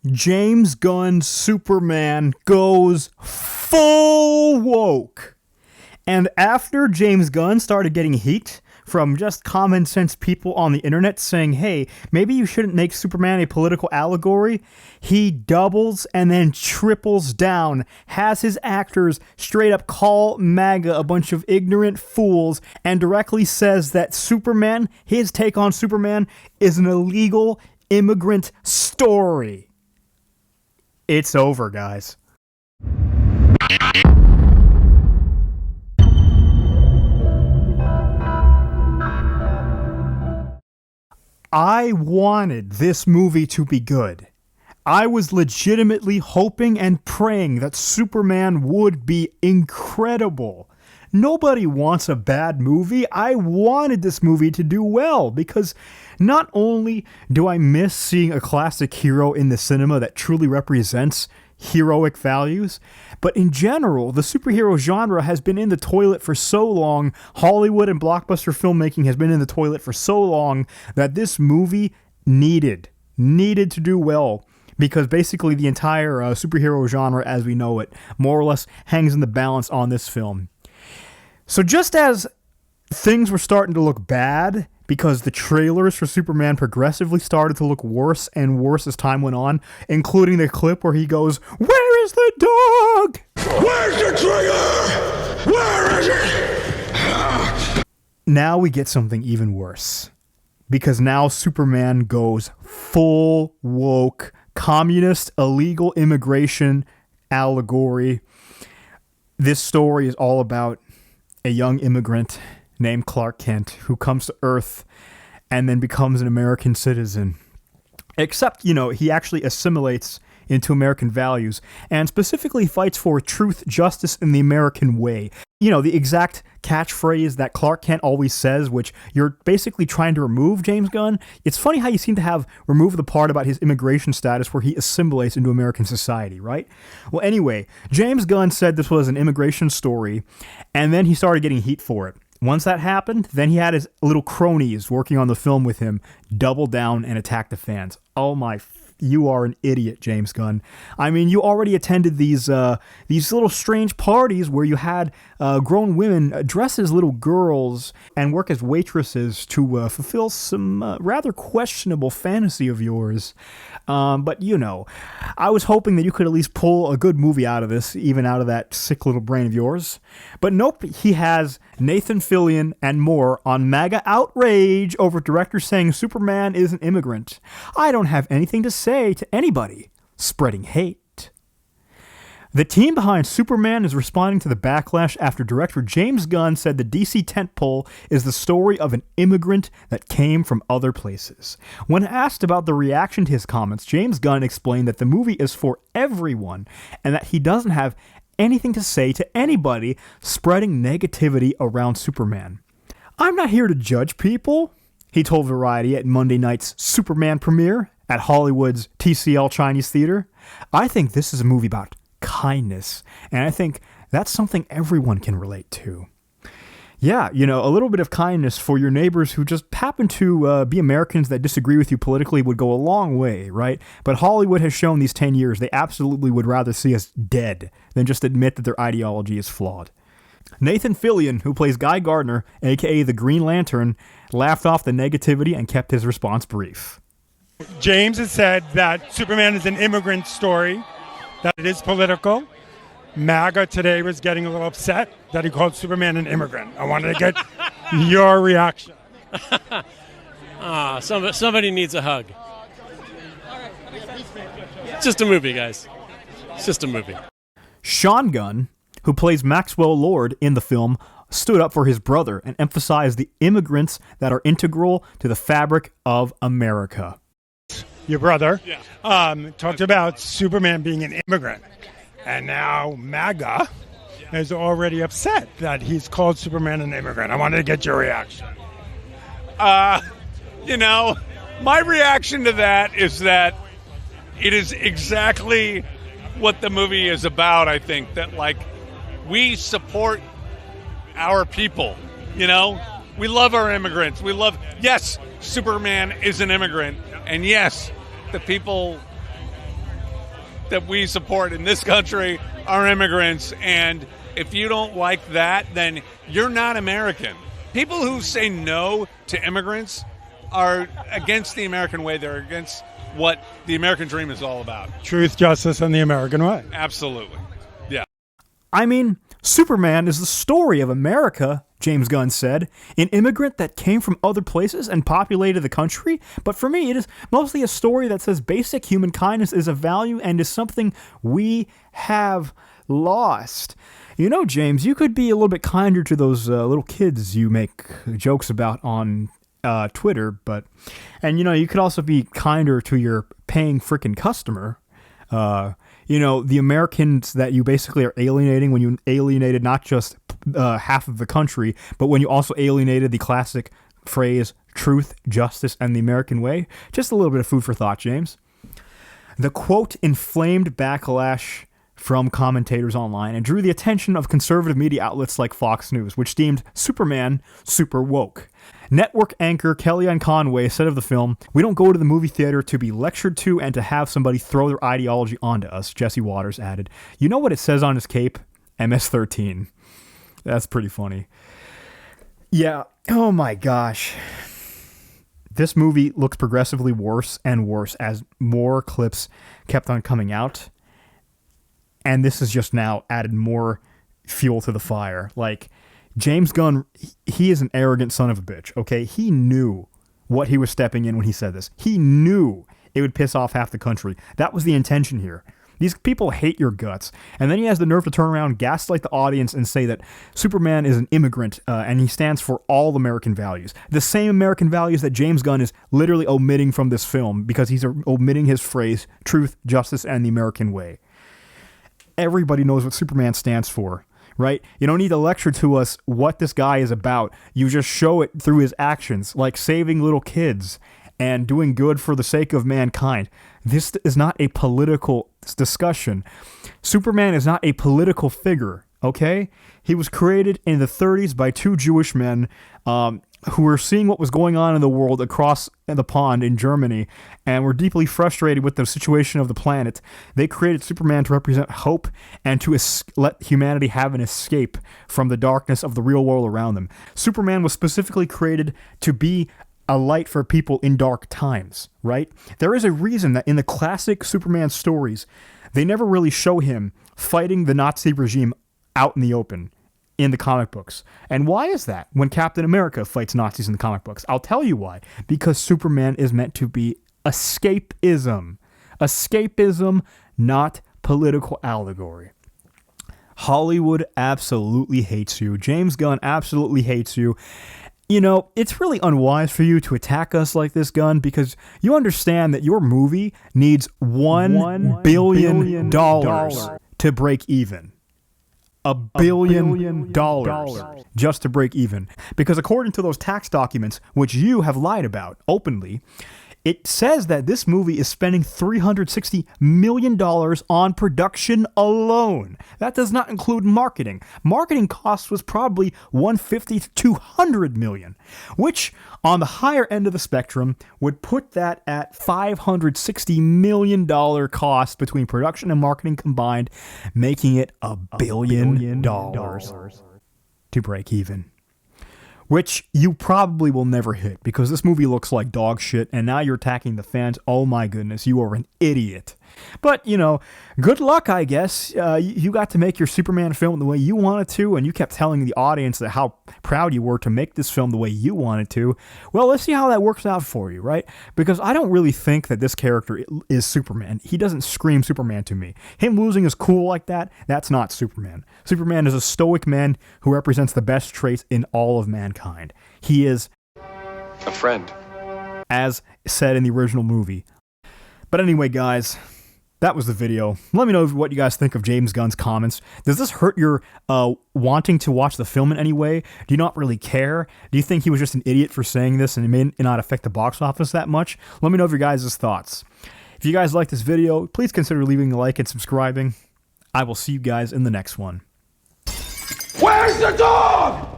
James Gunn's Superman goes full woke. And after James Gunn started getting heat from just common sense people on the internet saying, hey, maybe you shouldn't make Superman a political allegory, he doubles and then triples down, has his actors straight up call MAGA a bunch of ignorant fools, and directly says that Superman, his take on Superman, is an illegal immigrant story. It's over, guys. I wanted this movie to be good. I was legitimately hoping and praying that Superman would be incredible. Nobody wants a bad movie. I wanted this movie to do well because not only do I miss seeing a classic hero in the cinema that truly represents heroic values, but in general, the superhero genre has been in the toilet for so long, Hollywood and blockbuster filmmaking has been in the toilet for so long, that this movie needed to do well, because basically the entire superhero genre as we know it more or less hangs in the balance on this film. So just as things were starting to look bad, because the trailers for Superman progressively started to look worse and worse as time went on, including the clip where he goes, "Where is the dog? Where's the trigger? Where is it?" Now we get something even worse. Because now Superman goes full woke, communist, illegal immigration allegory. This story is all about a young immigrant named Clark Kent, who comes to Earth and then becomes an American citizen. Except, he actually assimilates into American values and specifically fights for truth, justice, and the American way. The exact catchphrase that Clark Kent always says, which you're basically trying to remove, James Gunn. It's funny how you seem to have removed the part about his immigration status where he assimilates into American society, right? Well, anyway, James Gunn said this was an immigration story, and then he started getting heat for it. Once that happened, then he had his little cronies working on the film with him double down and attack the fans. Oh my, you are an idiot, James Gunn. I mean, you already attended these little strange parties where you had grown women dress as little girls and work as waitresses to fulfill some rather questionable fantasy of yours. But I was hoping that you could at least pull a good movie out of this, even out of that sick little brain of yours. But nope, he has Nathan Fillion and more on MAGA outrage over directors saying Superman is an immigrant. I don't have anything to say to anybody spreading hate. The team behind Superman is responding to the backlash after director James Gunn said the DC tentpole is the story of an immigrant that came from other places. When asked about the reaction to his comments, James Gunn explained that the movie is for everyone and that he doesn't have anything to say to anybody spreading negativity around Superman. I'm not here to judge people, he told Variety at Monday night's Superman premiere at Hollywood's TCL Chinese Theater. I think this is a movie about kindness, and I think that's something everyone can relate to. Yeah, a little bit of kindness for your neighbors who just happen to be Americans that disagree with you politically would go a long way, right? But Hollywood has shown these 10 years they absolutely would rather see us dead than just admit that their ideology is flawed. Nathan Fillion, who plays Guy Gardner, aka the Green Lantern, laughed off the negativity and kept his response brief. James has said that Superman is an immigrant story, that it is political. MAGA today was getting a little upset that he called Superman an immigrant. I wanted to get your reaction. Somebody needs a hug. It's just a movie, guys. It's just a movie. Sean Gunn, who plays Maxwell Lord in the film, stood up for his brother and emphasized the immigrants that are integral to the fabric of America. Your brother talked about Superman being an immigrant, and now MAGA is already upset that he's called Superman an immigrant. I wanted to get your reaction. My reaction to that is that it is exactly what the movie is about. I think that we support our people, we love our immigrants. Yes, Superman is an immigrant, and yes, the people that we support in this country are immigrants. And if you don't like that, then you're not American. People who say no to immigrants are against the American way. They're against what the American dream is all about. Truth, justice, and the American way. Absolutely. Yeah. I mean, Superman is the story of America, James Gunn said, an immigrant that came from other places and populated the country. But for me, it is mostly a story that says basic human kindness is a value and is something we have lost. You know, James, you could be a little bit kinder to those little kids you make jokes about on Twitter, and you know, you could also be kinder to your paying freaking customer. You know, the Americans that you basically are alienating when you alienated not just half of the country, but when you also alienated the classic phrase, truth, justice, and the American way. Just a little bit of food for thought, James. The quote inflamed backlash from commentators online and drew the attention of conservative media outlets like Fox News, which deemed Superman super woke. Network anchor Kellyanne Conway said of the film, "We don't go to the movie theater to be lectured to and to have somebody throw their ideology onto us," Jesse Waters added. You know what it says on his cape? MS-13. That's pretty funny. Yeah, oh my gosh. This movie looks progressively worse and worse as more clips kept on coming out. And this has just now added more fuel to the fire. Like, James Gunn, he is an arrogant son of a bitch, okay? He knew what he was stepping in when he said this. He knew it would piss off half the country. That was the intention here. These people hate your guts. And then he has the nerve to turn around, gaslight the audience, and say that Superman is an immigrant and he stands for all American values. The same American values that James Gunn is literally omitting from this film because he's omitting his phrase, truth, justice, and the American way. Everybody knows what Superman stands for, right? You don't need to lecture to us what this guy is about. You just show it through his actions, like saving little kids and doing good for the sake of mankind. This is not a political discussion. Superman is not a political figure, okay? He was created in the 30s by two Jewish men who were seeing what was going on in the world across the pond in Germany and were deeply frustrated with the situation of the planet. They created Superman to represent hope and to let humanity have an escape from the darkness of the real world around them. Superman was specifically created to be a light for people in dark times, right? There is a reason that in the classic Superman stories, they never really show him fighting the Nazi regime out in the open in the comic books. And why is that when Captain America fights Nazis in the comic books? I'll tell you why. Because Superman is meant to be escapism. Escapism, not political allegory. Hollywood absolutely hates you. James Gunn absolutely hates you. You know, it's really unwise for you to attack us like this, Gunn, because you understand that your movie needs $1 billion to break even. $1 billion just to break even. Because according to those tax documents, which you have lied about openly, it says that this movie is spending $360 million on production alone. That does not include marketing. Marketing costs was probably $150 to $200 million, which on the higher end of the spectrum would put that at $560 million cost between production and marketing combined, making it $1 billion to break even. Which you probably will never hit because this movie looks like dog shit and now you're attacking the fans. Oh my goodness, you are an idiot. But, you know, good luck, I guess. You got to make your Superman film the way you wanted to, and you kept telling the audience that how proud you were to make this film the way you wanted to. Well, let's see how that works out for you, right? Because I don't really think that this character is Superman. He doesn't scream Superman to me. Him losing his cool like that, that's not Superman. Superman is a stoic man who represents the best traits in all of mankind. He is a friend, as said in the original movie. But anyway, guys, that was the video. Let me know what you guys think of James Gunn's comments. Does this hurt your wanting to watch the film in any way? Do you not really care? Do you think he was just an idiot for saying this and it may not affect the box office that much? Let me know your guys' thoughts. If you guys like this video, please consider leaving a like and subscribing. I will see you guys in the next one. Where's the dog?